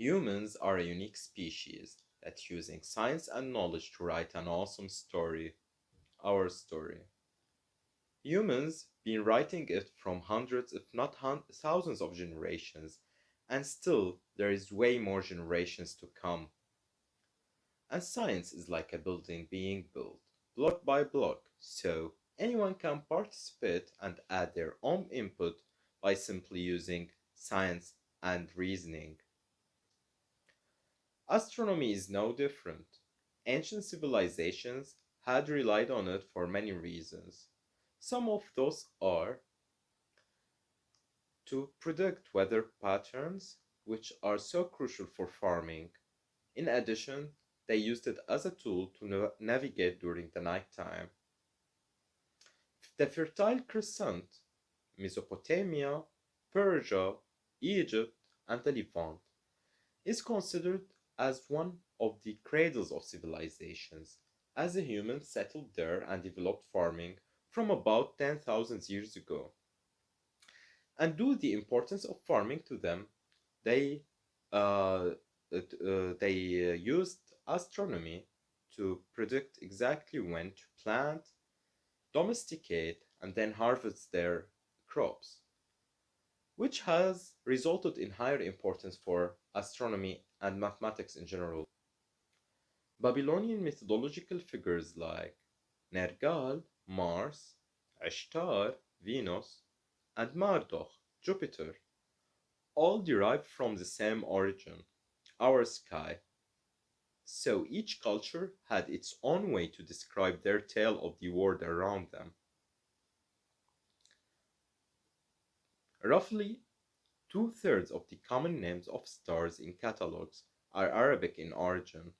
Humans are a unique species that's using science and knowledge to write an awesome story, our story. Humans been writing it from hundreds, if not thousands of generations, and still there is way more generations to come. And science is like a building being built, block by block, so anyone can participate and add their own input by simply using science and reasoning. Astronomy is no different. Ancient civilizations had relied on it for many reasons. Some of those are to predict weather patterns, which are so crucial for farming. In addition, they used it as a tool to navigate during the nighttime. The Fertile Crescent, Mesopotamia, Persia, Egypt, and the Levant, is considered as one of the cradles of civilizations, as the humans settled there and developed farming from about 10,000 years ago. And due to the importance of farming to them, they used astronomy to predict exactly when to plant, domesticate, and then harvest their crops, which has resulted in higher importance for astronomy and mathematics in general. Babylonian mythological figures like Nergal, Mars, Ishtar, Venus, and Marduk, Jupiter, all derive from the same origin, our sky. So each culture had its own way to describe their tale of the world around them. Roughly two-thirds of the common names of stars in catalogs are Arabic in origin.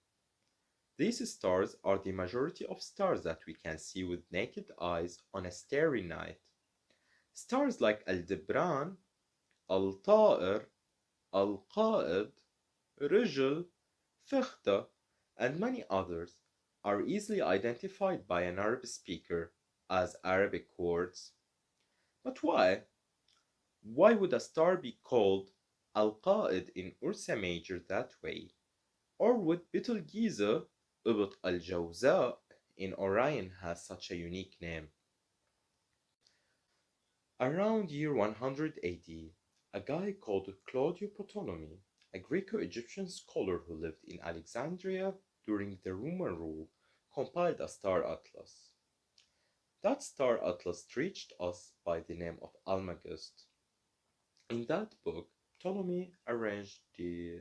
These stars are the majority of stars that we can see with naked eyes on a starry night. Stars like Al-Dibran, Al-Ta'ir, Al-Qa'id, Rijl, Fichte, and many others are easily identified by an Arab speaker as Arabic words. But why? Why would a star be called Al-Qa'id in Ursa Major that way? Or would Betelgeuse, Ubud al-Jawza, in Orion has such a unique name? Around year 100 AD, a guy called Claudio Ptolemy, a Greco-Egyptian scholar who lived in Alexandria during the Roman rule, compiled a star atlas. That star atlas reached us by the name of Almagest. In that book, Ptolemy arranged the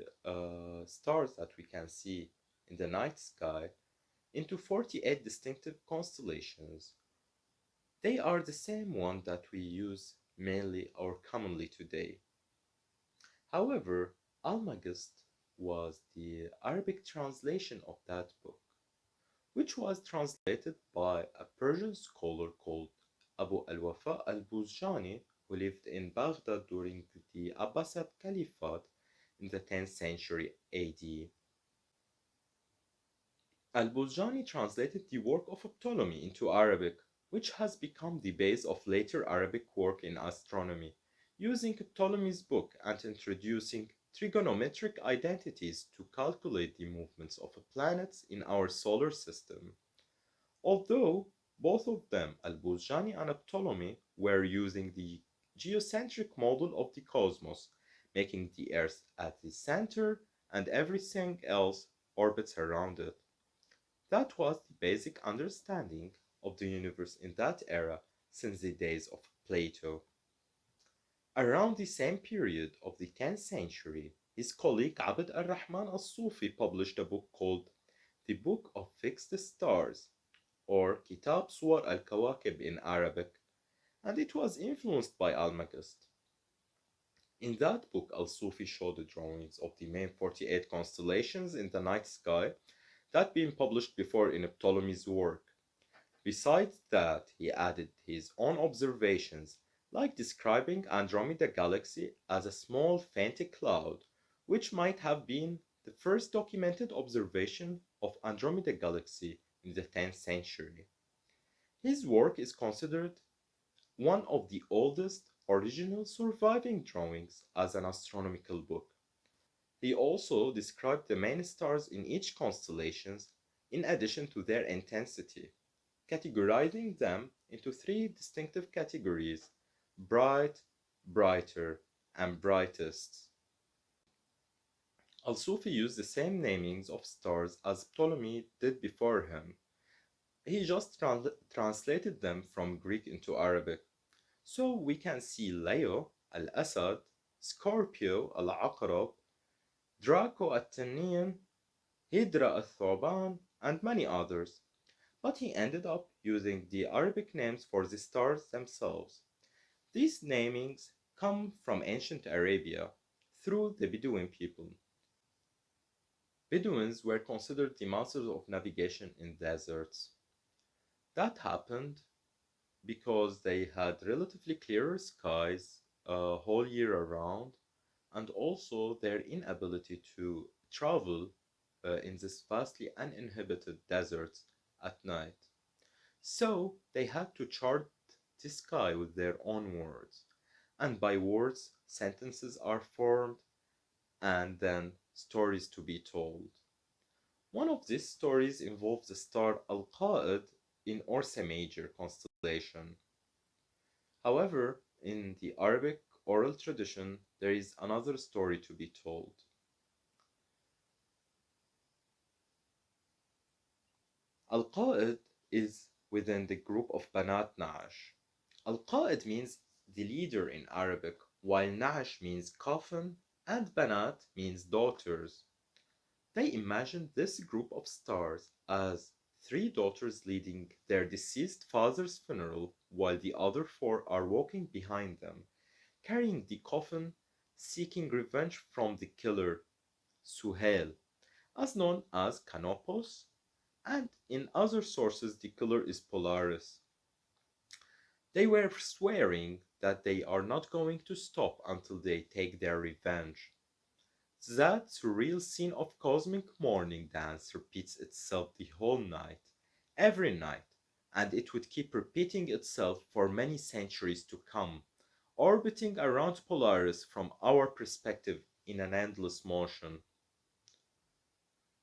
stars that we can see in the night sky into 48 distinctive constellations. They are the same one that we use mainly or commonly today. However, Almagest was the Arabic translation of that book, which was translated by a Persian scholar called Abu al-Wafa al-Buzjani, who lived in Baghdad during the Abbasid Caliphate in the 10th century AD. Al-Buzjani translated the work of Ptolemy into Arabic, which has become the base of later Arabic work in astronomy, using Ptolemy's book and introducing trigonometric identities to calculate the movements of planets in our solar system. Although both of them, Al-Buzjani and Ptolemy, were using the geocentric model of the cosmos, making the Earth at the center and everything else orbits around it. That was the basic understanding of the universe in that era since the days of Plato. Around the same period of the 10th century, his colleague Abd al-Rahman al-Sufi published a book called The Book of Fixed Stars, or Kitab Suwar al-Kawakib in Arabic, and it was influenced by Almagest. In that book, al-Sufi showed the drawings of the main 48 constellations in the night sky that been published before in Ptolemy's work. Besides that, he added his own observations, like describing Andromeda Galaxy as a small faint cloud, which might have been the first documented observation of Andromeda Galaxy in the 10th century. His work is considered one of the oldest original surviving drawings as an astronomical book. He also described the main stars in each constellation in addition to their intensity, categorizing them into three distinctive categories: bright, brighter, and brightest. Al-Sufi used the same namings of stars as Ptolemy did before him. He just translated them from Greek into Arabic. So we can see Leo, Al-Asad, Scorpio, Al-Aqrab, Draco at-Tannian, Hydra al-Thawban, and many others. But he ended up using the Arabic names for the stars themselves. These namings come from ancient Arabia through the Bedouin people. Bedouins were considered the masters of navigation in deserts. That happened because they had relatively clearer skies a whole year around, and also their inability to travel in this vastly uninhabited deserts at night. So they had to chart the sky with their own words, and by words, sentences are formed and then stories to be told. One of these stories involves the star Al-Qa'id in Ursa Major constellation. However, in the Arabic oral tradition, there is another story to be told. Al-Qa'id is within the group of Banat Na'ash. Al-Qa'id means the leader in Arabic, while Na'ash means coffin and Banat means daughters. They imagined this group of stars as three daughters leading their deceased father's funeral, while the other four are walking behind them, carrying the coffin, seeking revenge from the killer, Suhail, as known as Canopus, and in other sources the killer is Polaris. They were swearing that they are not going to stop until they take their revenge. That surreal scene of cosmic morning dance repeats itself the whole night, every night, and it would keep repeating itself for many centuries to come, orbiting around Polaris from our perspective in an endless motion.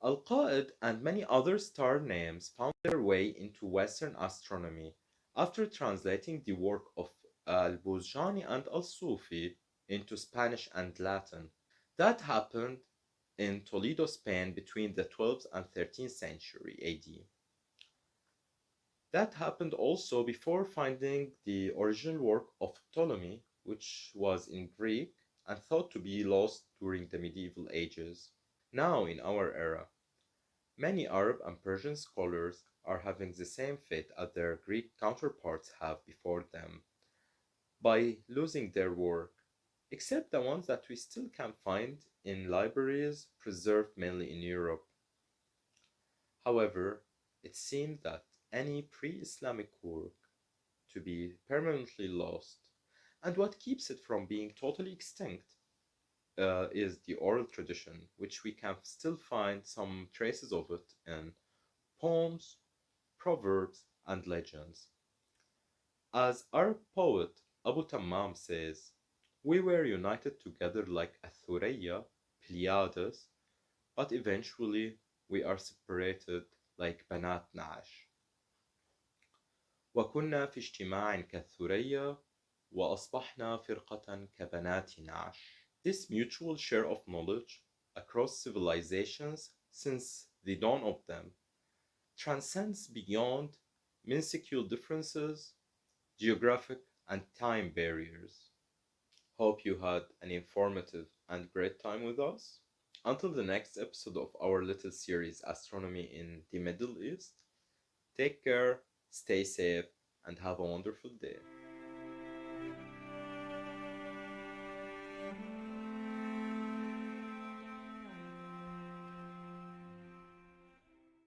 Al-Qa'id and many other star names found their way into Western astronomy after translating the work of Al-Buzjani and Al-Sufi into Spanish and Latin. That happened in Toledo, Spain between the 12th and 13th century AD. That happened also before finding the original work of Ptolemy, which was in Greek and thought to be lost during the medieval ages. Now, in our era, many Arab and Persian scholars are having the same fate as their Greek counterparts have before them by losing their work, except the ones that we still can find in libraries preserved mainly in Europe. However, it seems that any pre-Islamic work to be permanently lost, and what keeps it from being totally extinct is the oral tradition, which we can still find some traces of it in poems, proverbs, and legends. As Arab poet Abu Tammam says, we were united together like a Thuraya, Pleiades, but eventually we are separated like Banat Nash. وكنا في اجتماع كالثريا وأصبحنا فرقة كبنات نعش. This mutual share of knowledge across civilizations since the dawn of them transcends beyond minuscule differences, geographic and time barriers. Hope you had an informative and great time with us. Until the next episode of our little series Astronomy in the Middle East, take care, stay safe, and have a wonderful day.